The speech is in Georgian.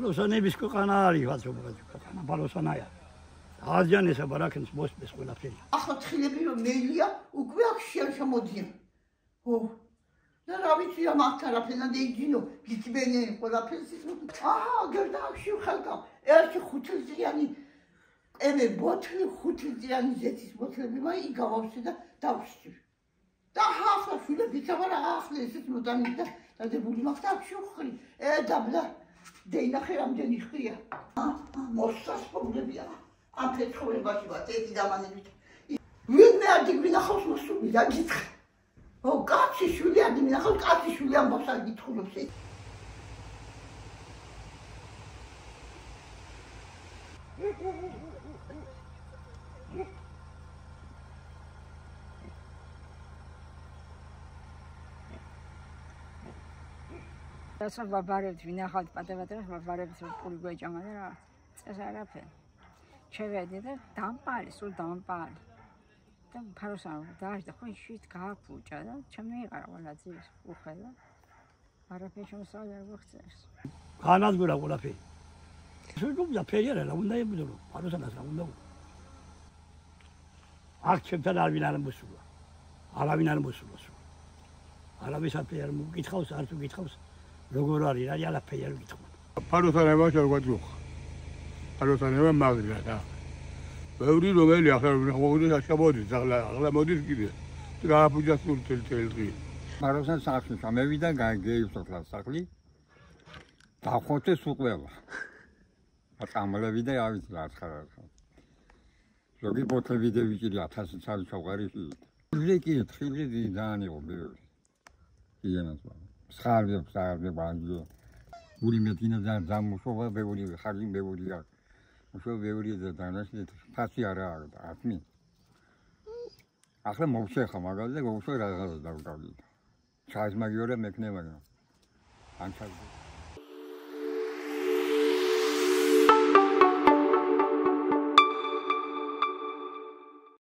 Palossanების ქვეყანა არის ვაცობაზე ქვეყანა Palossanaya. აზიანესა ბარაქნის მოსპეს ყველაფერი. ახლა თხილები რომ მეილია უკვე აქ შემოდიან. ო და რა ვიცი ამ აქ არაფერად ეიჯინო გიწბენენ ყველაფერს ის გერდა აქში ხალხა ერთი ხუთილზიანი ემე ბოთლი ხუთილზიანი ზეთის ბოთლები მაი გავავსე და დავსჭი და ახლა შვილები თამარა ახლა ესეც მოდანი და დადებული მაქვს აქში ხრი დაბლა დეინახე რამდენი ხრია მოსასწორებია ამ ფეთხოვებაში ვარ ერთი დამანებით ვინმე ადი გვინახავს მოსული და გითხრა ო კაცი შვილი ადი მინახავს კაცი შვილი ამბობს არ გითხულობს Asta babaret vinახავთ პატარ-პატარა ბაბარებს პული გვეჭამა და რა წეს არაფერი. შევედი და დამპალი, სულ დამპალი. და ფაროსან დააშდა ხო შით გააფუჭა და ჩემი იყარა ყველა ძის უხედა. არაფერი შემოსავალი არ გხსერს. განადგურა ყველაფერი. შეგუბდა ფერიარა რა უნდა ებდო ფაროსანას რა უნდა. აქ ჩემთან არავინ არ მოსულა. არავინ არ მოსულა. არავის არ მოგითხავს, არ თუ გითხავს. როგორ არის რა არაფერი არ გითხო. ფაროსანება შეგვაძუხ. ფაროსანება მაგრია და ბევრი რომელი ახლა მოგდოდა შემოდის ახლა მოდის კიდე. გააფუჭა სულ თელ-თელი. ფაროსან სახლში გამევიდა გაიგეიფსა სახლი. დახოთე სულ ყველა. აწამლები და ავიც რა ხარ. ზოგი ბოთლები და ვიჭირი 1000 წელი ჩავყარი. ლეკი თხილი ძალიან იყო ბევრი. იანას სხარბი ბანჯო გული მეტინა დამუშოვა ბევრი ხალი ბევრი აქ უშო ბევრი და დანაშლით ფასი არა აქვს ათმი ახლა მოვშეხა მაგალითად უშო რაღაც დავკავდი ჩაის მაგიორა მექნება ანჩა